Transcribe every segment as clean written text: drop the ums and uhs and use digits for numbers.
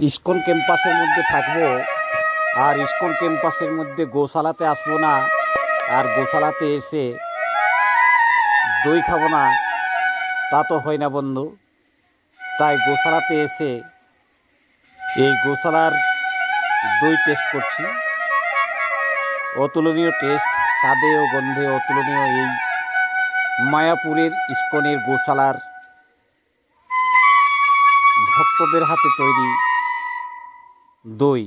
ISKCON ক্যাম্পাসের মধ্যে থাকবো, আর ইসকন ক্যাম্পাসের মধ্যে গোশালাতে আসবো না, আর গোশালাতে এসে দই খাবো না, তা তো হয় না বন্ধু। তাই গোশালাতে এসে এই গোশালার দই টেস্ট করছি। অতুলনীয় টেস্ট, স্বাদে ও গন্ধে অতুলনীয় এই মায়াপুরের ইসকনের গোশালার ভক্তদের হাতে তৈরি দই।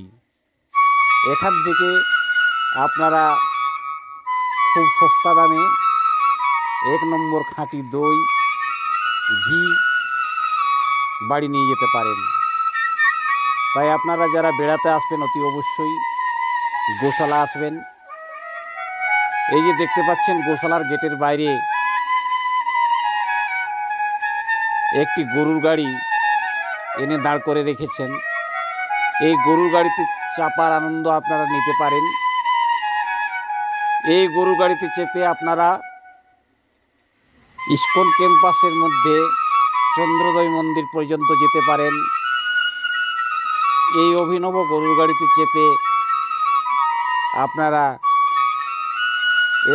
এখান থেকে আপনারা খুব সস্তা দামে 1 নম্বর খাঁটি দই, ঘি বাড়ি নিয়ে যেতে পারেন। তাই আপনারা যারা বেড়াতে আসবেন অতি অবশ্যই গোশালা আসবেন। এই যে দেখতে পাচ্ছেন গোশালার গেটের বাইরে একটি গরুর গাড়ি এনে দাঁড় করে রেখেছেন। এই গরুর গাড়িতে চাপার আনন্দ আপনারা নিতে পারেন। এই গরুর গাড়িতে চেপে আপনারা ইসকন ক্যাম্পাসের মধ্যে চন্দ্রোদয় মন্দির পর্যন্ত যেতে পারেন। এই অভিনব গরুর গাড়িতে চেপে আপনারা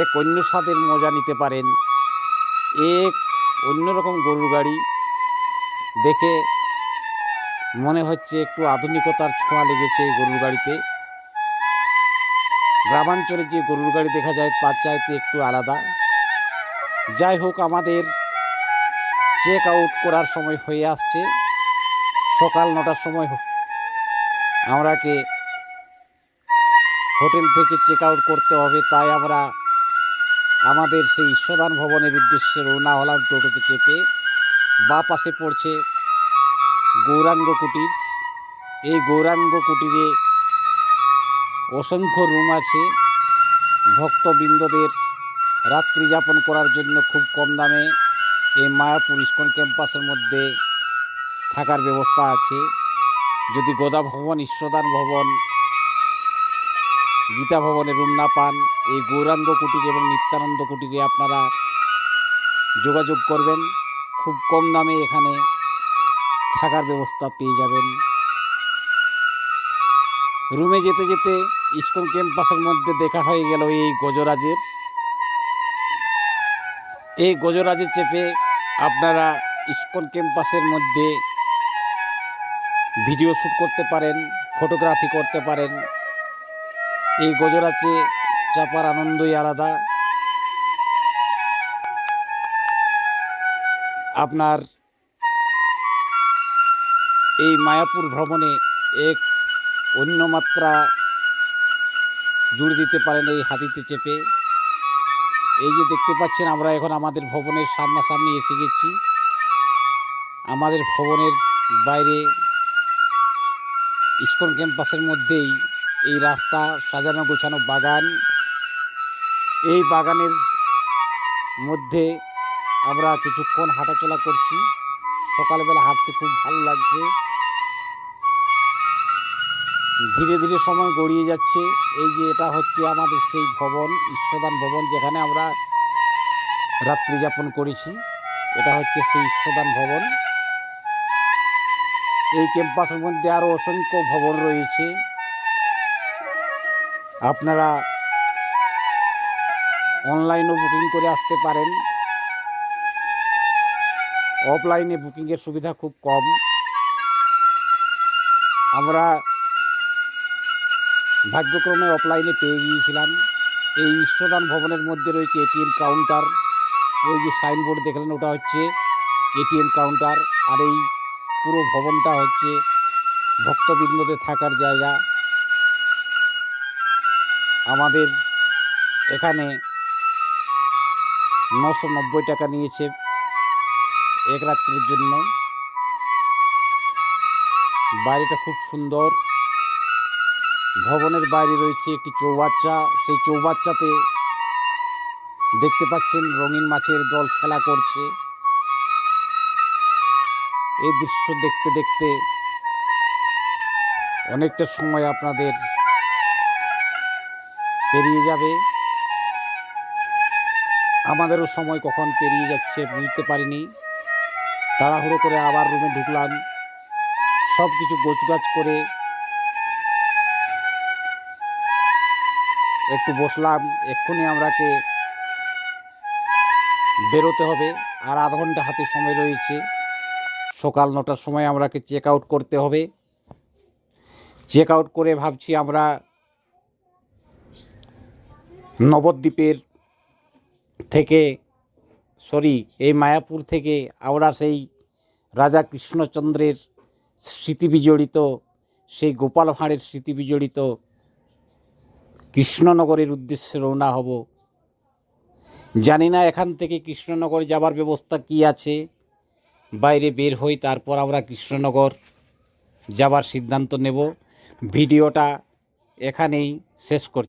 এক অন্য স্বাদের মজা নিতে পারেন। এক অন্যরকম গরুর গাড়ি দেখে মনে হচ্ছে একটু আধুনিকতার ছোঁয়া লেগেছে এই গরুর গাড়িতে। গ্রামাঞ্চলে যে গরুর গাড়ি দেখা যায় তার চাইতে একটু আলাদা। যাই হোক, আমাদের চেক আউট করার সময় হয়ে আসছে। সকাল 9টার সময় আমরাকে হোটেল থেকে চেক আউট করতে হবে। তাই আমরা আমাদের সেই ঈশ্বরদান ভবনের উদ্দেশ্যে রওনা হলাম টোটোতে চেপে। বা পাশে পড়ছে গৌরাঙ্গ কুটির। এই গৌরাঙ্গ কুটিরে অসংখ্য রুম আছে। ভক্তবৃন্দদের রাত্রি যাপন করার জন্য খুব কম দামে এই মায়াপুর ইসকন ক্যাম্পাসের মধ্যে থাকার ব্যবস্থা আছে। যদি গোদা ভবন, ঈশ্বরদান ভবন, গীতা ভবনে রুম না পান, এই গৌরাঙ্গ কুটির এবং নিত্যানন্দ কুটিরে আপনারা যোগাযোগ করবেন। খুব কম দামে এখানে থাকার ব্যবস্থা পেয়ে যাবেন। রুমে যেতে যেতে ইসকন ক্যাম্পাসের মধ্যে দেখা হয়ে গেল এই গজরাজের। এই গজরাজে চেপে আপনারা ইসকন ক্যাম্পাসের মধ্যে ভিডিও শ্যুট করতে পারেন, ফটোগ্রাফি করতে পারেন। এই গজরাজে চাপার আনন্দই আলাদা। আপনার এই মায়াপুর ভ্রমণে এক অন্য মাত্রা জুড়ে দিতে পারেন এই হাতিতে চেপে। এই যে দেখতে পাচ্ছেন আমরা এখন আমাদের ভবনের সামনাসামনি এসে গেছি। আমাদের ভবনের বাইরে ইসকন ক্যাম্পাসের মধ্যেই এই রাস্তা, সাজানো গোছানো বাগান। এই বাগানের মধ্যে আমরা কিছুক্ষণ হাঁটাচলা করছি। সকালবেলা হাঁটতে খুব ভালো লাগছে। ধীরে ধীরে সময় গড়িয়ে যাচ্ছে। এই যে এটা হচ্ছে আমাদের সেই ভবন, ঈশ্বরদান ভবন, যেখানে আমরা রাত্রি যাপন করেছি। এটা হচ্ছে সেই ঈশ্বরদান ভবন। এই ক্যাম্পাসের মধ্যে আরও অসংখ্য ভবন রয়েছে। আপনারা অনলাইনেও বুকিং করে আসতে পারেন। অফলাইনে বুকিংয়ের সুবিধা খুব কম। আমরা ভাগ্যক্রমে অফলাইনে পেয়ে গিয়েছিলাম। এই ঈশ্বরদান ভবনের মধ্যে রয়েছে এটিএম কাউন্টার। ওই যে সাইনবোর্ড দেখলেন ওটা হচ্ছে এটিএম কাউন্টার। আর এই পুরো ভবনটা হচ্ছে ভক্তবৃন্দদের থাকার জায়গা। আমাদের এখানে 990 টাকা নিয়েছে এক রাত্রির জন্য। বাড়িটা খুব সুন্দর। ভবনের বাইরে রয়েছে একটি চৌবাচ্চা। সেই চৌবাচ্চাতে দেখতে পাচ্ছেন রঙিন মাছের দল খেলা করছে। এই দৃশ্য দেখতে দেখতে অনেকটা সময় আপনাদের পেরিয়ে যাবে। আমাদেরও সময় কখন পেরিয়ে যাচ্ছে বুঝতে পারিনি। তাড়াহুড়ো করে আবার রুমে ঢুকলাম। সব কিছু গোছগাছ করে একটু বসলাম। এক্ষুনি আমরাকে বেরোতে হবে, আর আধ ঘন্টা হাতে সময় রয়েছে। সকাল 9টার সময় আমরাকে চেক আউট করতে হবে। চেক আউট করে ভাবছি আমরা নবদ্বীপের থেকে এই মায়াপুর থেকে আমরা সেই রাজা কৃষ্ণচন্দ্রের স্মৃতি বিজড়িত, সেই গোপাল ভাঁড়ের স্মৃতি বিজড়িত কৃষ্ণনগরের উদ্দেশ্যে রওনা হব। জানি না এখান থেকে কৃষ্ণনগর যাবার ব্যবস্থা কি আছে। বাইরে বের হই, তারপর আমরা কৃষ্ণনগর যাবার সিদ্ধান্ত নেব। ভিডিওটা এখানেই শেষ করছি।